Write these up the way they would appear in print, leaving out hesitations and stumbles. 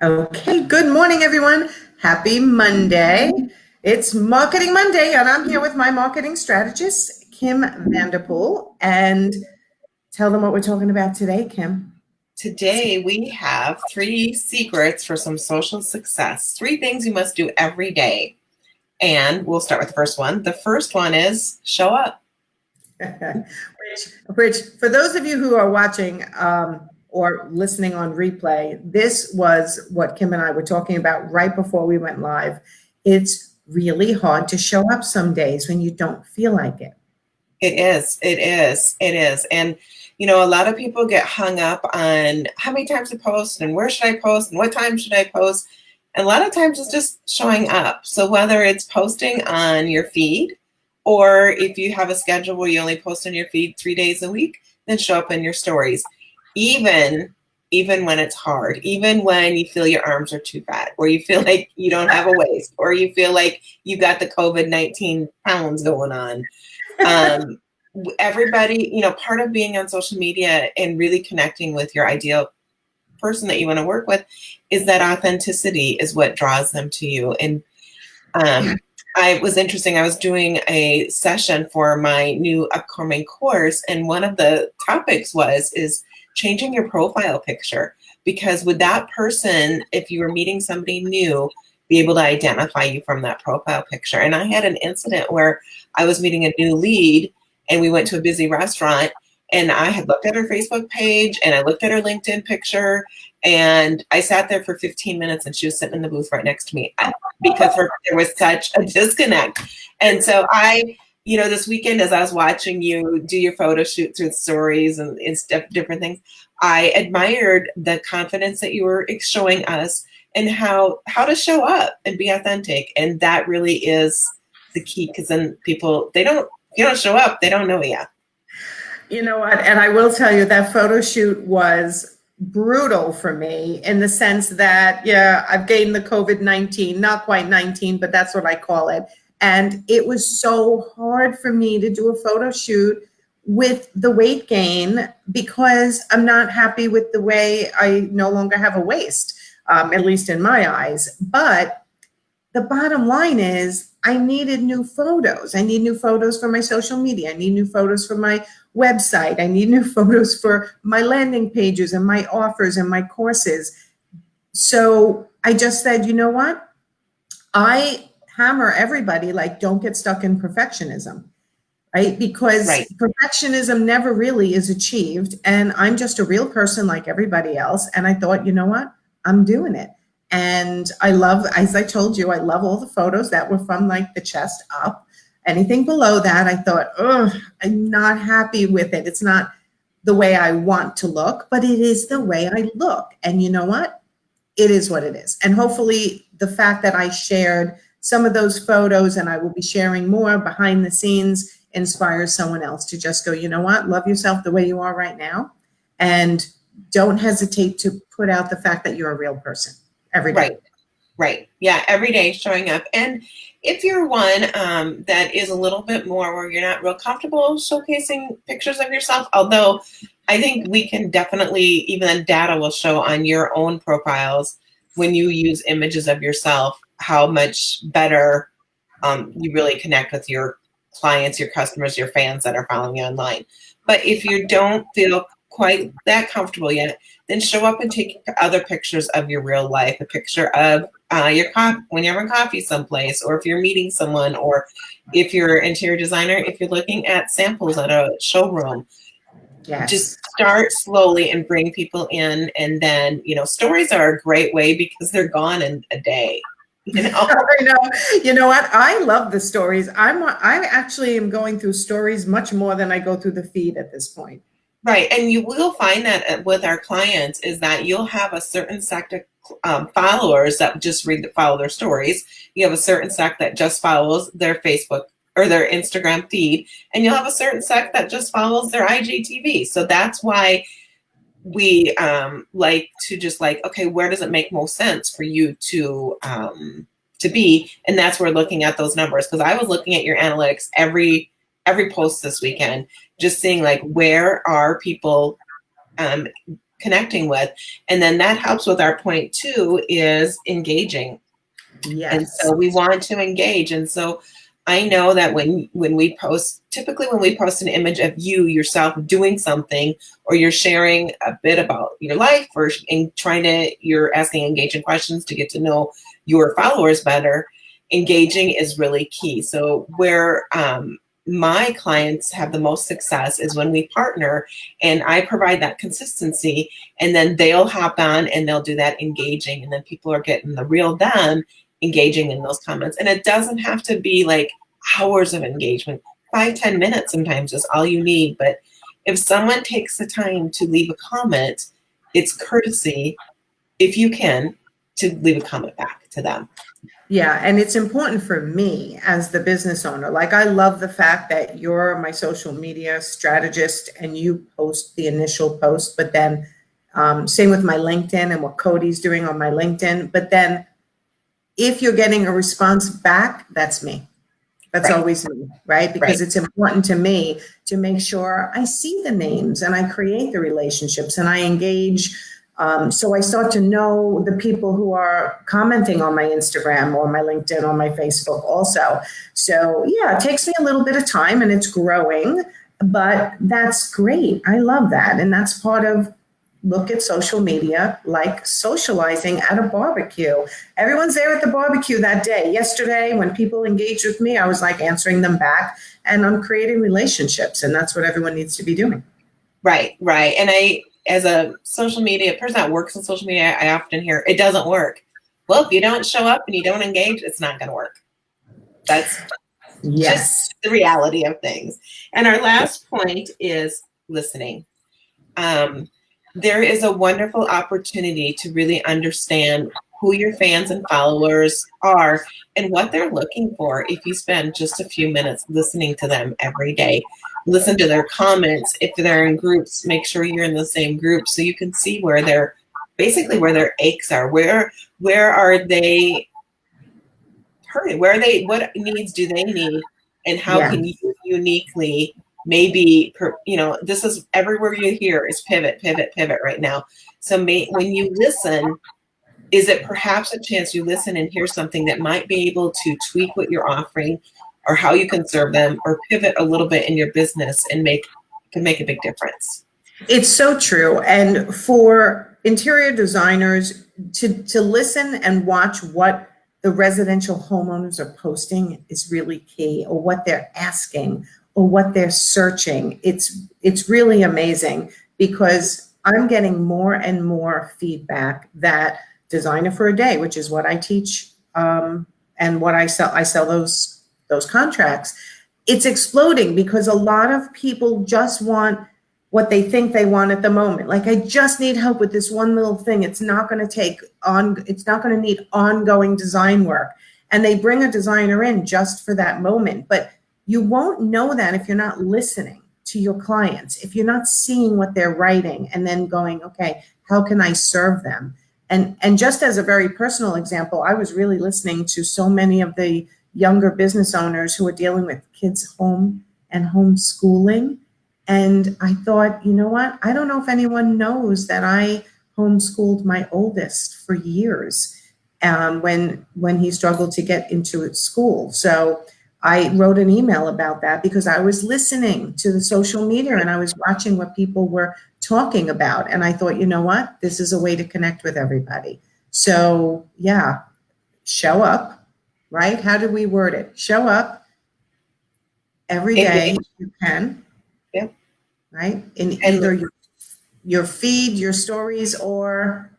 Okay, good morning, everyone. Happy Monday. It's Marketing Monday, and I'm here with my marketing strategist, Kim Vanderpool. And tell them what we're talking about today, Kim. Today, we have 3 secrets for some social success. 3 things you must do every day. And we'll start with the first one. The first one is show up. which, for those of you who are watching or listening on replay, this was what Kim and I were talking about right before we went live. It's really hard to show up some days when you don't feel like it. It is. And, a lot of people get hung up on how many times to post and where should I post and what time should I post. And a lot of times it's just showing up. So whether it's posting on your feed, or if you have a schedule where you only post on your feed 3 days a week, then show up in your stories. Even when it's hard, even when you feel your arms are too fat, or you feel like you don't have a waist, or you feel like you got the COVID-19 pounds going on. Everybody, part of being on social media and really connecting with your ideal person that you want to work with is that authenticity is what draws them to you. And it was interesting. I was doing a session for my new upcoming course, and one of the topics is changing your profile picture, because with that person, if you were meeting somebody new, be able to identify you from that profile picture. And I had an incident where I was meeting a new lead, and we went to a busy restaurant, and I had looked at her Facebook page and I looked at her LinkedIn picture, and I sat there for 15 minutes and she was sitting in the booth right next to me because there was such a disconnect. And so this weekend, as I was watching you do your photo shoot through stories and different things, I admired the confidence that you were showing us and how to show up and be authentic. And that really is the key, because then people, if you don't show up, they don't know you. You know what? And I will tell you that photo shoot was brutal for me in the sense that, I've gained the COVID-19, not quite 19, but that's what I call it. And it was so hard for me to do a photo shoot with the weight gain, because I'm not happy with the way I no longer have a waist, at least in my eyes. But the bottom line is I needed new photos. I need new photos for my social media. I need new photos for my website. I need new photos for my landing pages and my offers and my courses. So I just said, you know what? I hammer everybody, like, don't get stuck in perfectionism, right? Because perfectionism never really is achieved. And I'm just a real person like everybody else. And I thought, you know what? I'm doing it. And I love, as I told you, I love all the photos that were from like the chest up. Anything below that, I thought, I'm not happy with it. It's not the way I want to look, but it is the way I look. And you know what? It is what it is. And hopefully the fact that I shared some of those photos, and I will be sharing more behind the scenes, inspires someone else to just go, you know what? Love yourself the way you are right now. And don't hesitate to put out the fact that you're a real person. Every day. Right. Yeah. Every day showing up. And if you're one that is a little bit more where you're not real comfortable showcasing pictures of yourself, although I think we can definitely, even the data will show on your own profiles when you use images of yourself, how much better you really connect with your clients, your customers, your fans that are following you online. But if you don't feel quite that comfortable yet, then show up and take other pictures of your real life, a picture of your when you're having coffee someplace, or if you're meeting someone, or if you're an interior designer, if you're looking at samples at a showroom. Yes. Just start slowly and bring people in. And then, stories are a great way because they're gone in a day. I know. You know what? I love the stories. I actually am going through stories much more than I go through the feed at this point. Right. And you will find that with our clients is that you'll have a certain sect of followers that just follow their stories. You have a certain sect that just follows their Facebook or their Instagram feed, and you'll have a certain sect that just follows their IGTV. So that's why we like to just okay, where does it make most sense for you to be? And that's where we're looking at those numbers. Because I was looking at your analytics every post this weekend, just seeing where are people um, connecting with. And then that helps with our point two is engaging. Yes. And so we want to engage. And so I know that when we post, typically when we post an image of you yourself doing something, or you're sharing a bit about your life, or you're asking engaging questions to get to know your followers better, engaging is really key. So where my clients have the most success is when we partner and I provide that consistency, and then they'll hop on and they'll do that engaging, and then people are getting the real them engaging in those comments. And it doesn't have to be like hours of engagement. 5-10 minutes sometimes is all you need. But if someone takes the time to leave a comment, it's courtesy, if you can, to leave a comment back to them. Yeah, and it's important for me as the business owner. Like, I love the fact that you're my social media strategist and you post the initial post, but then same with my LinkedIn and what Cody's doing on my LinkedIn. But then if you're getting a response back, that's me. That's Right. always me, right? Because it's important to me to make sure I see the names and I create the relationships and I engage. So I start to know the people who are commenting on my Instagram or my LinkedIn or my Facebook also. So yeah, it takes me a little bit of time and it's growing, but that's great. I love that. And that's part of, look at social media like socializing at a barbecue. Everyone's there at the barbecue that day. Yesterday, when people engaged with me, I was like answering them back, and I'm creating relationships, and that's what everyone needs to be doing. Right. And I, as a social media person that works in social media, I often hear it doesn't work. Well, if you don't show up and you don't engage, it's not going to work. That's just the reality of things. And our last point is listening. There is a wonderful opportunity to really understand who your fans and followers are and what they're looking for if you spend just a few minutes listening to them every day. Listen to their comments. If they're in groups, make sure you're in the same group so you can see where their aches are. Where are they hurting? What needs do they need? And how can you uniquely, maybe, this is everywhere you hear is pivot right now. So when you listen, is it perhaps a chance you listen and hear something that might be able to tweak what you're offering or how you can serve them, or pivot a little bit in your business and can make a big difference? It's so true. And for interior designers to listen and watch what the residential homeowners are posting is really key, or what they're asking or what they're searching. It's really amazing, because I'm getting more and more feedback that Designer for a Day, which is what I teach, and what I sell those contracts. It's exploding because a lot of people just want what they think they want at the moment. Like, I just need help with this one little thing. It's not going to need ongoing design work. And they bring a designer in just for that moment. But you won't know that if you're not listening to your clients, if you're not seeing what they're writing and then going, okay, how can I serve them? And just as a very personal example, I was really listening to so many of the younger business owners who are dealing with kids home and homeschooling. And I thought, you know what? I don't know if anyone knows that I homeschooled my oldest for years when he struggled to get into school. So I wrote an email about that because I was listening to the social media and I was watching what people were talking about. And I thought, you know what? This is a way to connect with everybody. So yeah, show up, right? How do we word it? Show up every day if you can. Yep. Right? In either your feed, your stories, or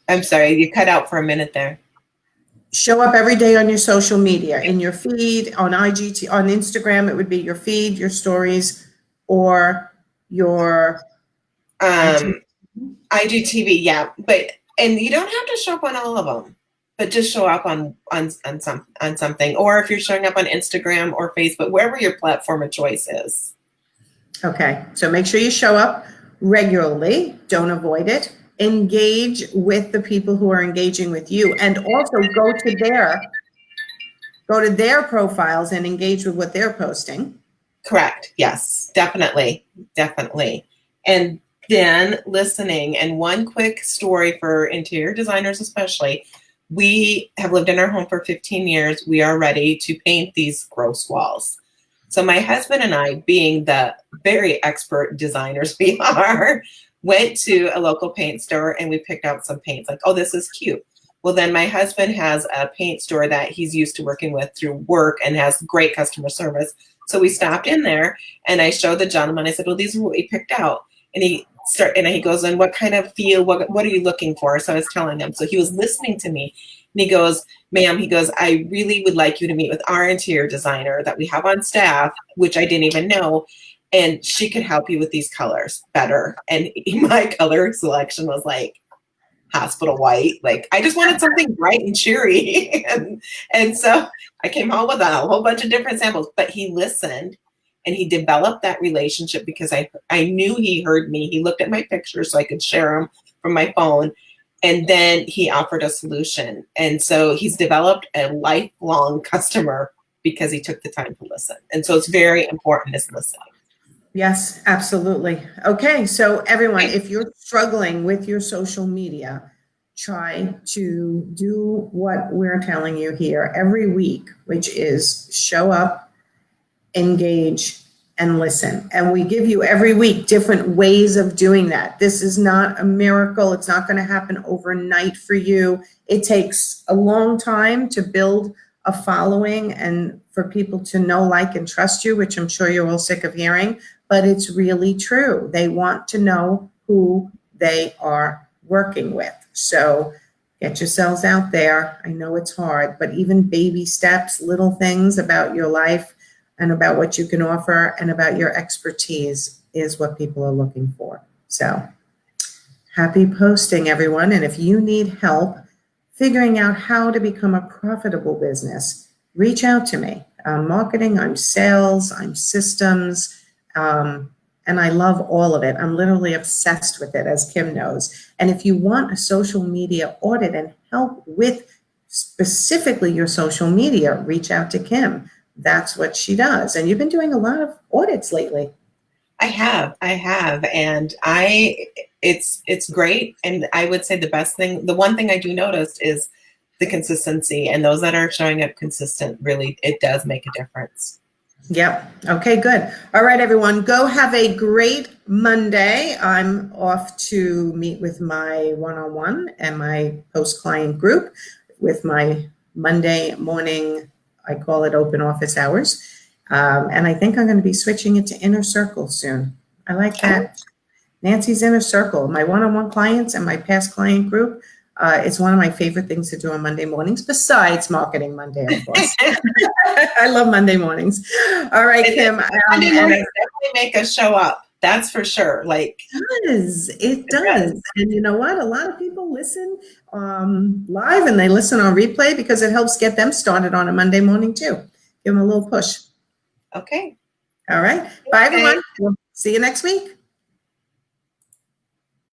I'm sorry, you cut out for a minute there. Show up every day on your social media, in your feed, on IGT, on Instagram. It would be your feed, your stories, or your IGTV. Yeah, and you don't have to show up on all of them, but just show up on something. Or if you're showing up on Instagram or Facebook, wherever your platform of choice is. Okay, so make sure you show up regularly. Don't avoid it. Engage with the people who are engaging with you, and also go to their profiles and engage with what they're posting. Correct. Yes, definitely. Definitely. And then listening. And one quick story for interior designers, especially, we have lived in our home for 15 years. We are ready to paint these gross walls. So my husband and I, being the very expert designers we are, went to a local paint store and we picked out some paints like, oh, this is cute. Well, then my husband has a paint store that he's used to working with through work and has great customer service. So we stopped in there and I showed the gentleman, I said, well, these are what we picked out. And he goes, and what kind of feel, what are you looking for? So I was telling him. So he was listening to me and he goes, ma'am, he goes, I really would like you to meet with our interior designer that we have on staff, which I didn't even know. And she could help you with these colors better. And my color selection was like hospital white. Like I just wanted something bright and cheery. and so I came home with a whole bunch of different samples, but he listened and he developed that relationship because I knew he heard me. He looked at my pictures so I could share them from my phone. And then he offered a solution. And so he's developed a lifelong customer because he took the time to listen. And so it's very important is listening. Yes, absolutely. Okay, so everyone, if you're struggling with your social media, try to do what we're telling you here every week, which is show up, engage, and listen. And we give you every week different ways of doing that. This is not a miracle. It's not going to happen overnight for you. It takes a long time to build a following and for people to know, like, and trust you, which I'm sure you're all sick of hearing, but it's really true. They want to know who they are working with. So get yourselves out there. I know it's hard, but even baby steps, little things about your life and about what you can offer and about your expertise is what people are looking for. So happy posting, everyone. And if you need help figuring out how to become a profitable business, reach out to me. I'm marketing, I'm sales, I'm systems, and I love all of it. I'm literally obsessed with it, as Kim knows. And if you want a social media audit and help with specifically your social media, reach out to Kim. That's what she does. And you've been doing a lot of audits lately. I have, and it's great. And I would say the one thing I do notice is the consistency, and those that are showing up consistent, really, it does make a difference. Yep. Okay, good. All right, everyone, go have a great Monday. I'm off to meet with my one-on-one and my post-client group with my Monday morning, I call it open office hours. And I think I'm going to be switching it to Inner Circle soon. I like that. Nancy's Inner Circle, my one-on-one clients and my past client group. It's one of my favorite things to do on Monday mornings, besides Marketing Monday, of course. I love Monday mornings. All right, Kim. Monday mornings definitely make us show up. That's for sure. Like it does. And you know what? A lot of people listen live and they listen on replay because it helps get them started on a Monday morning too. Give them a little push. Okay. All right. Bye, everyone. We'll see you next week.